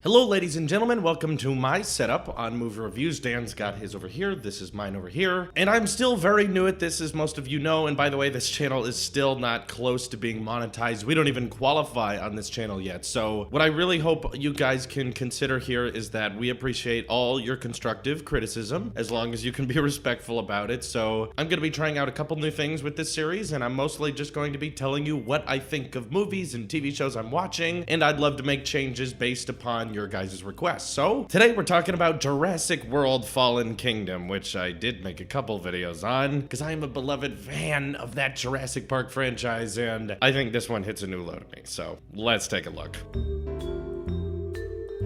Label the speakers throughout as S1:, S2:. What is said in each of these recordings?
S1: Hello ladies and gentlemen, welcome to my setup on movie reviews. Dan's got his over here, this is mine over here, and I'm still very new at this, as most of you know, and by the way, this channel is still not close to being monetized. We don't even qualify on this channel yet, so what I really hope you guys can consider here is that we appreciate all your constructive criticism, as long as you can be respectful about it. So I'm going to be trying out a couple new things with this series, and I'm mostly just going to be telling you what I think of movies and TV shows I'm watching, and I'd love to make changes based upon your guys' requests. So today we're talking about Jurassic World Fallen Kingdom, which I did make a couple videos on because I am a beloved fan of that Jurassic Park franchise, and I think this one hits a new low to me. So let's take a look.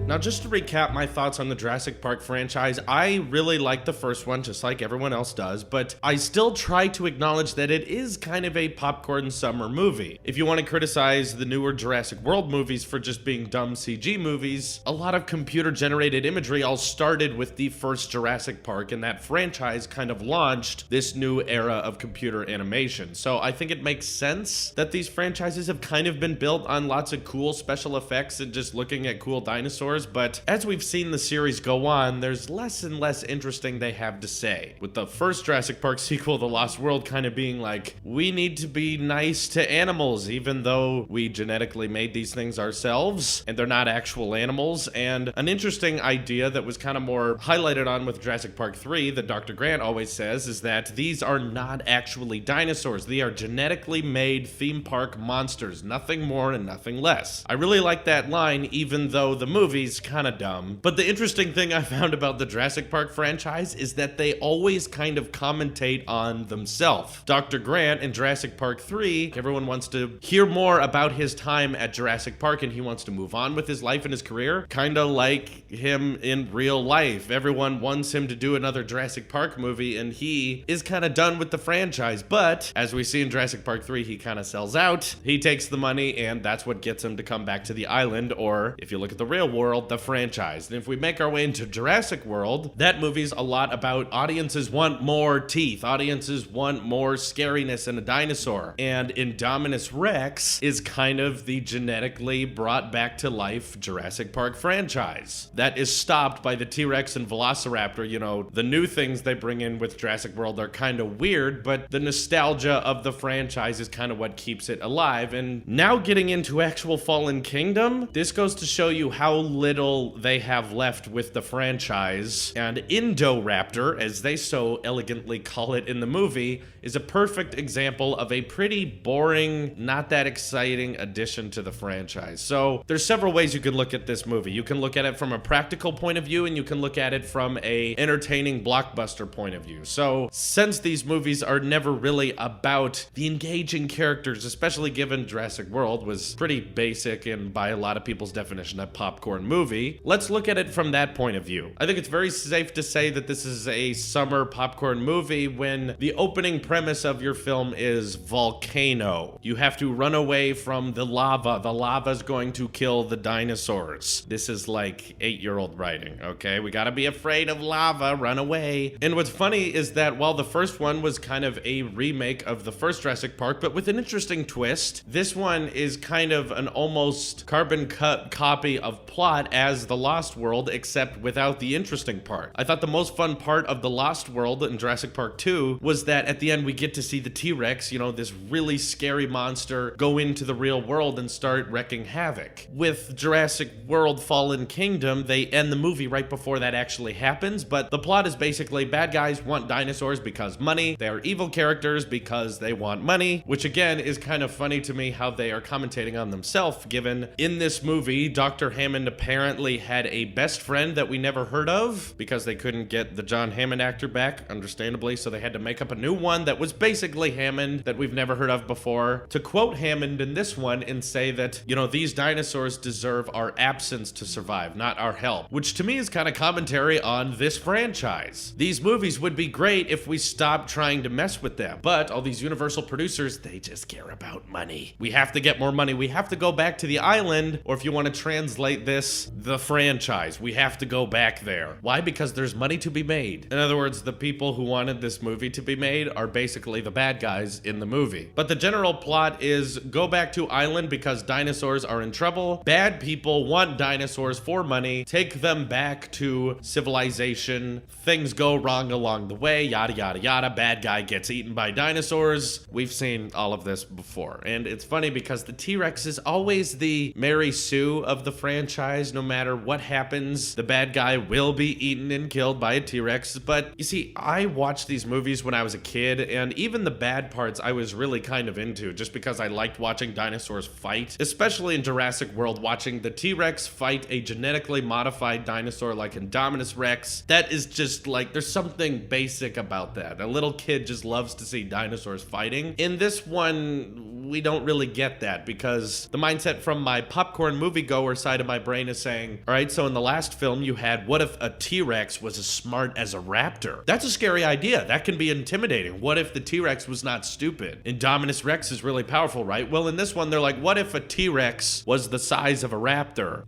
S1: Now, just to recap my thoughts on the Jurassic Park franchise, I really like the first one, just like everyone else does, but I still try to acknowledge that it is kind of a popcorn summer movie. If you want to criticize the newer Jurassic World movies for just being dumb CG movies, a lot of computer-generated imagery all started with the first Jurassic Park, and that franchise kind of launched this new era of computer animation. So I think it makes sense that these franchises have kind of been built on lots of cool special effects and just looking at cool dinosaurs. But as we've seen the series go on, there's less and less interesting they have to say. With the first Jurassic Park sequel, The Lost World, kind of being like, we need to be nice to animals, even though we genetically made these things ourselves, and they're not actual animals. And an interesting idea that was kind of more highlighted on with Jurassic Park 3 that Dr. Grant always says is that these are not actually dinosaurs. They are genetically made theme park monsters, nothing more and nothing less. I really like that line, even though the movie's kind of dumb. But the interesting thing I found about the Jurassic Park franchise is that they always kind of commentate on themselves. Dr. Grant in Jurassic Park 3, everyone wants to hear more about his time at Jurassic Park and he wants to move on with his life and his career, kind of like him in real life. Everyone wants him to do another Jurassic Park movie and he is kind of done with the franchise. But as we see in Jurassic Park 3, he kind of sells out. He takes the money and that's what gets him to come back to the island, or if you look at the real world, the franchise. And if we make our way into Jurassic World, that movie's a lot about audiences want more teeth. Audiences want more scariness in a dinosaur. And Indominus Rex is kind of the genetically brought back to life Jurassic Park franchise. That is stopped by the T-Rex and Velociraptor. You know, the new things they bring in with Jurassic World are kind of weird, but the nostalgia of the franchise is kind of what keeps it alive. And now getting into actual Fallen Kingdom, this goes to show you how little they have left with the franchise. And Indoraptor, as they so elegantly call it in the movie, is a perfect example of a pretty boring, not that exciting addition to the franchise. So there's several ways you could look at this movie. You can look at it from a practical point of view, and you can look at it from a entertaining blockbuster point of view. So since these movies are never really about the engaging characters, especially given Jurassic World was pretty basic and by a lot of people's definition a popcorn movie, let's look at it from that point of view. I think it's very safe to say that this is a summer popcorn movie when the opening premise of your film is volcano. You have to run away from the lava. The lava's going to kill the dinosaurs. This is like 8-year-old writing, okay? We gotta be afraid of lava, run away. And what's funny is that while the first one was kind of a remake of the first Jurassic Park, but with an interesting twist, this one is kind of an almost carbon cut copy of plot as The Lost World, except without the interesting part. I thought the most fun part of The Lost World in Jurassic Park 2 was that at the end we get to see the T-Rex, you know, this really scary monster, go into the real world and start wrecking havoc. With Jurassic World Fallen Kingdom, they end the movie right before that actually happens, but the plot is basically bad guys want dinosaurs because money, they are evil characters because they want money, which again is kind of funny to me how they are commentating on themselves, given in this movie, Dr. Hammond apparently had a best friend that we never heard of because they couldn't get the John Hammond actor back, understandably, so they had to make up a new one that was basically Hammond that we've never heard of before, to quote Hammond in this one and say that, you know, these dinosaurs deserve our absence to survive, not our help, which to me is kind of commentary on this franchise. These movies would be great if we stopped trying to mess with them, but all these Universal producers, they just care about money. We have to get more money. We have to go back to the island, or if you want to translate this, the franchise. We have to go back there. Why? Because there's money to be made. In other words, the people who wanted this movie to be made are basically basically the bad guys in the movie. But the general plot is go back to island because dinosaurs are in trouble. Bad people want dinosaurs for money. Take them back to civilization. Things go wrong along the way, yada yada yada. Bad guy gets eaten by dinosaurs. We've seen all of this before. And it's funny because the T-Rex is always the Mary Sue of the franchise. No matter what happens, the bad guy will be eaten and killed by a T-Rex. But you see, I watched these movies when I was a kid, and even the bad parts I was really kind of into just because I liked watching dinosaurs fight, especially in Jurassic World, watching the T-Rex fight a genetically modified dinosaur like Indominus Rex. That is just like, there's something basic about that. A little kid just loves to see dinosaurs fighting. In this one, we don't really get that because the mindset from my popcorn moviegoer side of my brain is saying, all right, so in the last film you had, what if a T-Rex was as smart as a raptor? That's a scary idea. That can be intimidating. What if the T-Rex was not stupid? Indominus Rex is really powerful, right? Well, in this one, they're like, what if a T-Rex was the size of a raptor?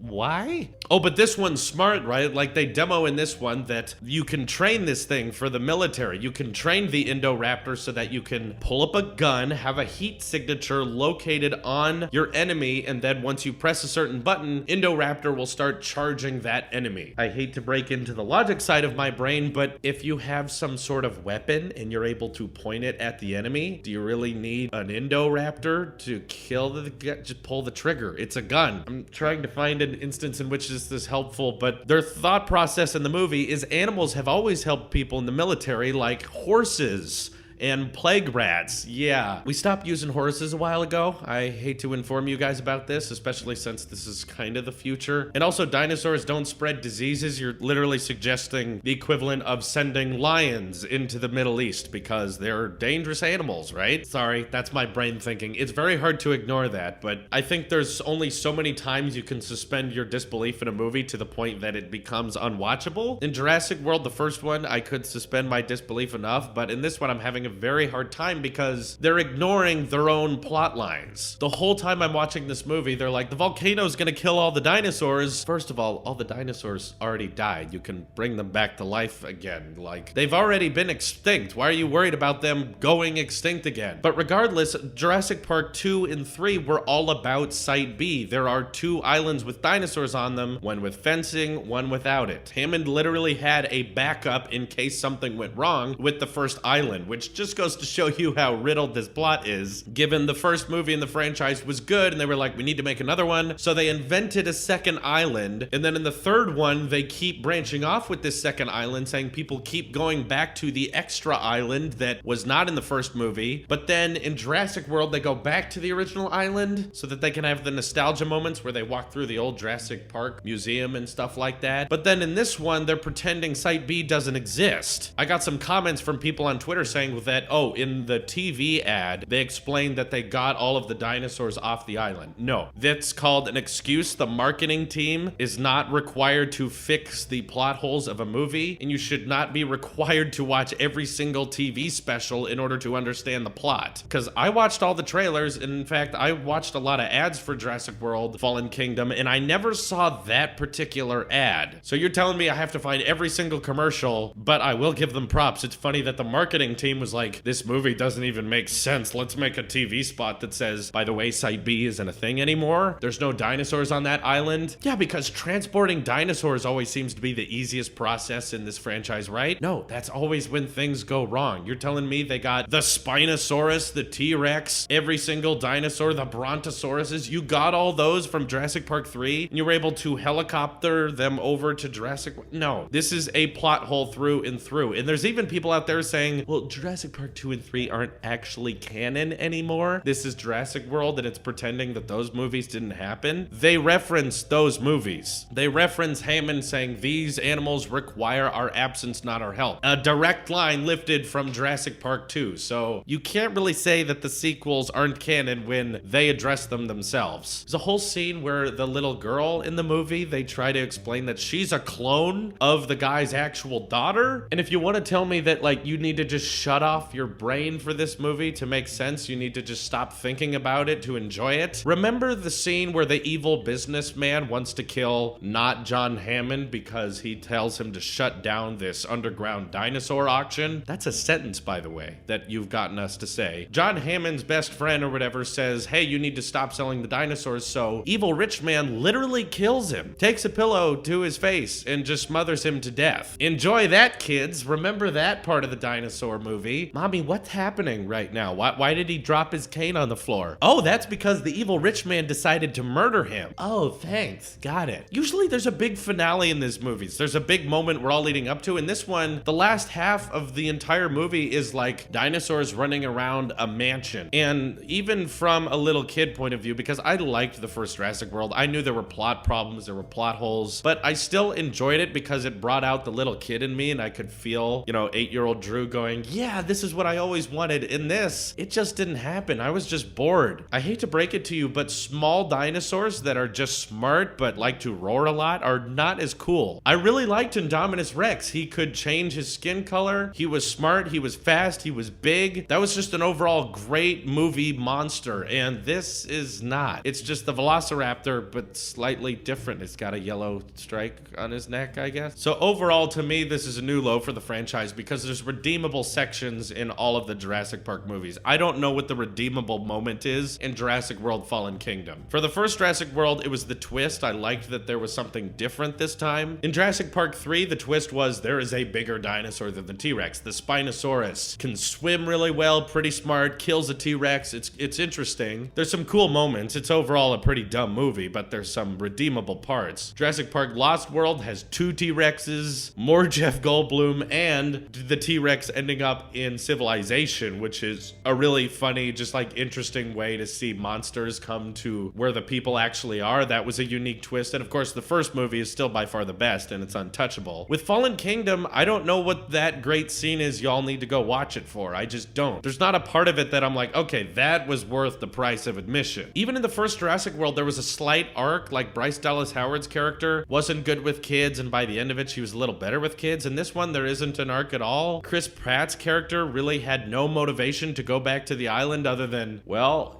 S1: Why? Oh, but this one's smart, right? Like they demo in this one that you can train this thing for the military. You can train the Indoraptor so that you can pull up a gun, have a heat signature located on your enemy, and then once you press a certain button, Indoraptor will start charging that enemy. I hate to break into the logic side of my brain, but if you have some sort of weapon and you're able to point it at the enemy, do you really need an Indoraptor to kill the guy? Just pull the trigger. It's a gun. I'm trying to find an instance in which this is helpful, but their thought process in the movie is animals have always helped people in the military, like horses and plague rats. Yeah, we stopped using horses a while ago. I hate to inform you guys about this, especially since this is kind of the future. And also, dinosaurs don't spread diseases. You're literally suggesting the equivalent of sending lions into the Middle East because they're dangerous animals, right? Sorry, that's my brain thinking. It's very hard to ignore that, but I think there's only so many times you can suspend your disbelief in a movie to the point that it becomes unwatchable. In Jurassic World, the first one, I could suspend my disbelief enough, but in this one, I'm having a very hard time because they're ignoring their own plot lines. The whole time I'm watching this movie, they're like, the volcano's gonna kill all the dinosaurs. First of all the dinosaurs already died. You can bring them back to life again. Like, they've already been extinct. Why are you worried about them going extinct again? But regardless, Jurassic Park 2 and 3 were all about Site B. There are 2 islands with dinosaurs on them, one with fencing, one without it. Hammond literally had a backup in case something went wrong with the first island, which just goes to show you how riddled this plot is, given the first movie in the franchise was good and they were like, we need to make another one. So they invented a second island, and then in the third one, they keep branching off with this second island, saying people keep going back to the extra island that was not in the first movie. But then in Jurassic World, they go back to the original island so that they can have the nostalgia moments where they walk through the old Jurassic Park museum and stuff like that. But then in this one, they're pretending Site B doesn't exist. I got some comments from people on Twitter saying that, oh, in the TV ad, they explained that they got all of the dinosaurs off the island. No, that's called an excuse. The marketing team is not required to fix the plot holes of a movie, and you should not be required to watch every single TV special in order to understand the plot. Because I watched all the trailers, and in fact, I watched a lot of ads for Jurassic World Fallen Kingdom, and I never saw that particular ad. So you're telling me I have to find every single commercial, but I will give them props. It's funny that the marketing team was like, this movie doesn't even make sense. Let's make a TV spot that says, by the way, Site B isn't a thing anymore. There's no dinosaurs on that island. Yeah, because transporting dinosaurs always seems to be the easiest process in this franchise, right? No, that's always when things go wrong. You're telling me they got the Spinosaurus, the T-Rex, every single dinosaur, the Brontosauruses. You got all those from Jurassic Park 3, and you were able to helicopter them over to Jurassic. No, this is a plot hole through and through. And there's even people out there saying, well, Jurassic Park 2 and 3 aren't actually canon anymore. This is Jurassic World and it's pretending that those movies didn't happen. They reference those movies. They reference Hammond saying these animals require our absence, not our help. A direct line lifted from Jurassic Park 2. So you can't really say that the sequels aren't canon when they address them themselves. There's a whole scene where the little girl in the movie, they try to explain that she's a clone of the guy's actual daughter. And if you want to tell me that, like, you need to just shut off your brain for this movie to make sense. You need to just stop thinking about it to enjoy it. Remember the scene where the evil businessman wants to kill not John Hammond because he tells him to shut down this underground dinosaur auction? That's a sentence, by the way, that you've gotten us to say. John Hammond's best friend or whatever says, hey, you need to stop selling the dinosaurs, so evil rich man literally kills him, takes a pillow to his face, and just smothers him to death. Enjoy that, kids. Remember that part of the dinosaur movie. Mommy, what's happening right now? Why did he drop his cane on the floor? Oh, that's because the evil rich man decided to murder him. Oh, thanks. Got it. Usually there's a big finale in these movies. There's a big moment we're all leading up to. In this one, the last half of the entire movie is like dinosaurs running around a mansion. And even from a little kid point of view, because I liked the first Jurassic World, I knew there were plot problems, there were plot holes, but I still enjoyed it because it brought out the little kid in me and I could feel, 8-year-old Drew going, yeah, this is what I always wanted. In this, it just didn't happen. I was just bored. I hate to break it to you, but small dinosaurs that are just smart but like to roar a lot are not as cool. I really liked Indominus Rex. He could change his skin color. He was smart. He was fast. He was big. That was just an overall great movie monster. And this is not. It's just the Velociraptor, but slightly different. It's got a yellow strike on his neck, I guess. So overall, to me, this is a new low for the franchise because there's redeemable sections in all of the Jurassic Park movies. I don't know what the redeemable moment is in Jurassic World Fallen Kingdom. For the first Jurassic World, it was the twist. I liked that there was something different this time. In Jurassic Park 3, the twist was there is a bigger dinosaur than the T-Rex. The Spinosaurus can swim really well, pretty smart, kills a T-Rex. It's interesting. There's some cool moments. It's overall a pretty dumb movie, but there's some redeemable parts. Jurassic Park Lost World has 2 T-Rexes, more Jeff Goldblum, and the T-Rex ending up in civilization, which is a really funny, just like interesting way to see monsters come to where the people actually are. That was a unique twist. And of course, the first movie is still by far the best and it's untouchable. With Fallen Kingdom, I don't know what that great scene is y'all need to go watch it for. I just don't. There's not a part of it that I'm like, okay, that was worth the price of admission. Even in the first Jurassic World, there was a slight arc, like Bryce Dallas Howard's character wasn't good with kids, and by the end of it, she was a little better with kids. In this one, there isn't an arc at all. Chris Pratt's character really had no motivation to go back to the island other than, well,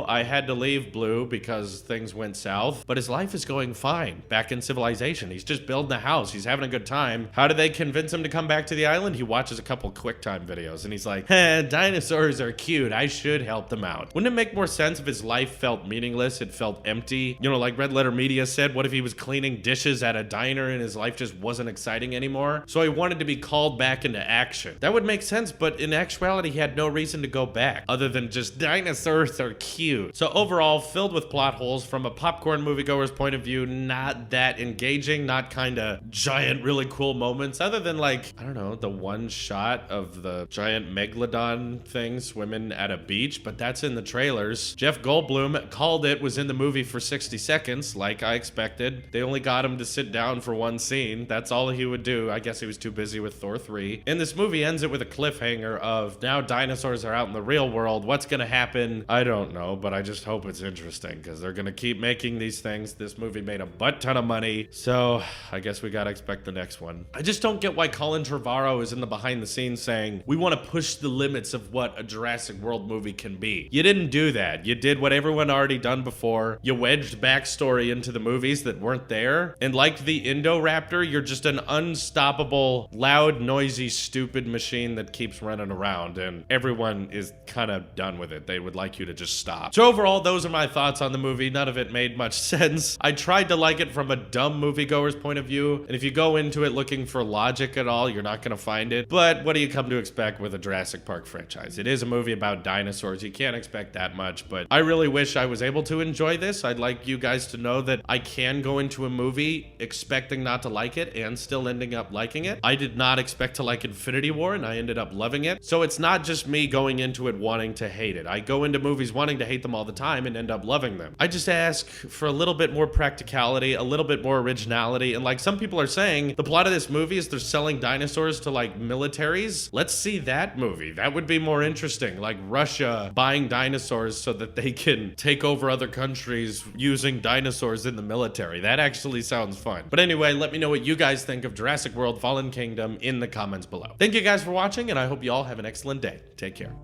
S1: I had to leave Blue because things went south, but his life is going fine back in civilization. He's just building a house. He's having a good time. How do they convince him to come back to the island? He watches a couple QuickTime videos and he's like, dinosaurs are cute. I should help them out. Wouldn't it make more sense if his life felt meaningless? It felt empty. Like Red Letter Media said, what if he was cleaning dishes at a diner and his life just wasn't exciting anymore? So he wanted to be called back into action. That would make sense, but in actuality, he had no reason to go back other than just dinosaurs are cute. So overall, filled with plot holes from a popcorn moviegoer's point of view, not that engaging, not kind of giant, really cool moments other than the one shot of the giant megalodon thing swimming at a beach, but that's in the trailers. Jeff Goldblum called it, was in the movie for 60 seconds, like I expected. They only got him to sit down for one scene. That's all he would do. I guess he was too busy with Thor 3. And this movie ends it with a cliffhanger of now dinosaurs are out in the real world. What's gonna happen? I don't know, but I just hope it's interesting because they're gonna keep making these things. This movie made a butt ton of money, so I guess we gotta expect the next one. I just don't get why Colin Trevorrow is in the behind the scenes saying, we want to push the limits of what a Jurassic World movie can be. You didn't do that. You did what everyone already done before. You wedged backstory into the movies that weren't there. And like the Indoraptor, you're just an unstoppable, loud, noisy, stupid machine that keeps running around, and everyone is kind of done with it. They would like you to just stop. So overall, those are my thoughts on the movie. None of it made much sense. I tried to like it from a dumb moviegoer's point of view, and if you go into it looking for logic at all, you're not going to find it. But what do you come to expect with a Jurassic Park franchise? It is a movie about dinosaurs. You can't expect that much, but I really wish I was able to enjoy this. I'd like you guys to know that I can go into a movie expecting not to like it and still ending up liking it. I did not expect to like Infinity War, and I ended up loving it. So it's not just me going into it wanting to hate it. I go into movies wanting to hate them all the time and end up loving them. I just ask for a little bit more practicality, a little bit more originality, and like some people are saying, the plot of this movie is they're selling dinosaurs to like militaries. Let's see that movie. That would be more interesting. Like Russia buying dinosaurs so that they can take over other countries using dinosaurs in the military. That actually sounds fun. But anyway, let me know what you guys think of Jurassic World Fallen Kingdom in the comments below. Thank you guys for watching, and I hope hope you all have an excellent day. Take care.